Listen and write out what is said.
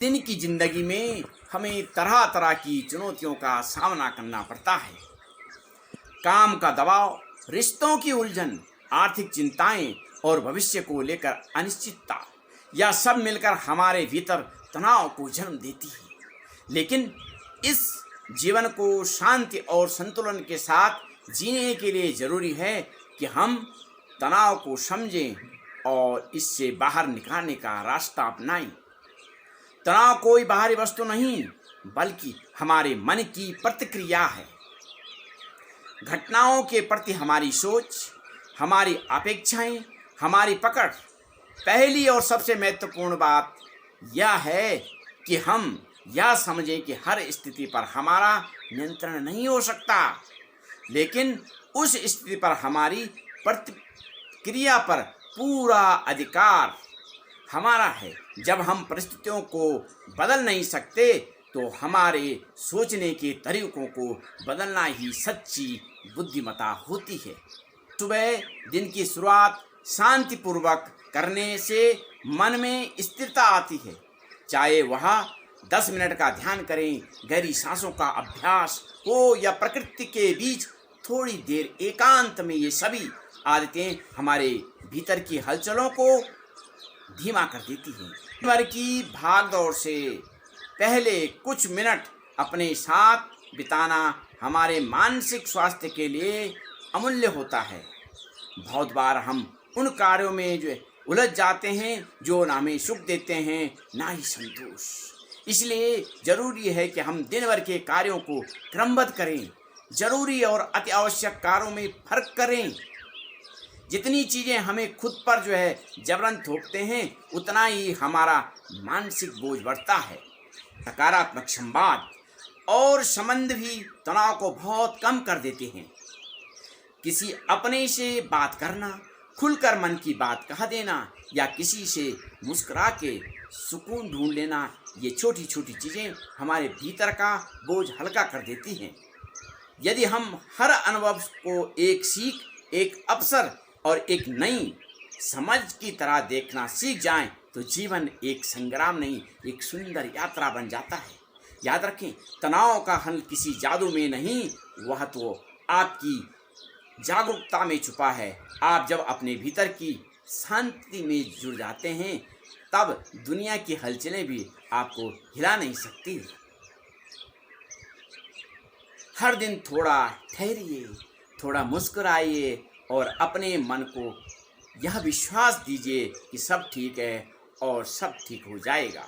दिन की जिंदगी में हमें तरह तरह की चुनौतियों का सामना करना पड़ता है। काम का दबाव, रिश्तों की उलझन, आर्थिक चिंताएं और भविष्य को लेकर अनिश्चितता, यह सब मिलकर हमारे भीतर तनाव को जन्म देती है। लेकिन इस जीवन को शांति और संतुलन के साथ जीने के लिए जरूरी है कि हम तनाव को समझें और इससे बाहर निकालने का रास्ता अपनाएं। तनाव कोई बाहरी वस्तु नहीं, बल्कि हमारे मन की प्रतिक्रिया है। घटनाओं के प्रति हमारी सोच, हमारी अपेक्षाएं, हमारी पकड़। पहली और सबसे महत्वपूर्ण बात यह है कि हम यह समझें कि हर स्थिति पर हमारा नियंत्रण नहीं हो सकता, लेकिन उस स्थिति पर हमारी प्रतिक्रिया पर पूरा अधिकार हमारा है। जब हम परिस्थितियों को बदल नहीं सकते, तो हमारे सोचने के तरीकों को बदलना ही सच्ची बुद्धिमत्ता होती है। सुबह दिन की शुरुआत शांतिपूर्वक करने से मन में स्थिरता आती है। चाहे वह 10 मिनट का ध्यान करें, गहरी सांसों का अभ्यास हो या प्रकृति के बीच थोड़ी देर एकांत में, ये सभी आदतें हमारे भीतर की हलचलों को धीमा कर देती हैं। भर की भागदौड़ से पहले कुछ मिनट अपने साथ बिताना हमारे मानसिक स्वास्थ्य के लिए अमूल्य होता है। बहुत बार हम उन कार्यों में जो उलझ जाते हैं जो ना हमें सुख देते हैं, ना ही संतोष। इसलिए जरूरी है कि हम दिन भर के कार्यों को क्रमबद्ध करें, जरूरी और अति आवश्यक कार्यों में फर्क करें। जितनी चीज़ें हमें खुद पर जबरन थोपते हैं, उतना ही हमारा मानसिक बोझ बढ़ता है। सकारात्मक संवाद और संबंध भी तनाव को बहुत कम कर देते हैं। किसी अपने से बात करना, खुलकर मन की बात कह देना या किसी से मुस्कुरा के सुकून ढूंढ लेना, ये छोटी छोटी चीज़ें हमारे भीतर का बोझ हल्का कर देती हैं। यदि हम हर अनुभव को एक सीख, एक अवसर और एक नई समझ की तरह देखना सीख जाएं, तो जीवन एक संग्राम नहीं, एक सुंदर यात्रा बन जाता है। याद रखें, तनाव का हल किसी जादू में नहीं, वह तो आपकी जागरूकता में छुपा है। आप जब अपने भीतर की शांति में जुड़ जाते हैं, तब दुनिया की हलचलें भी आपको हिला नहीं सकती। हर दिन थोड़ा ठहरिए, थोड़ा मुस्कुराइए और अपने मन को यह विश्वास दीजिए कि सब ठीक है और सब ठीक हो जाएगा।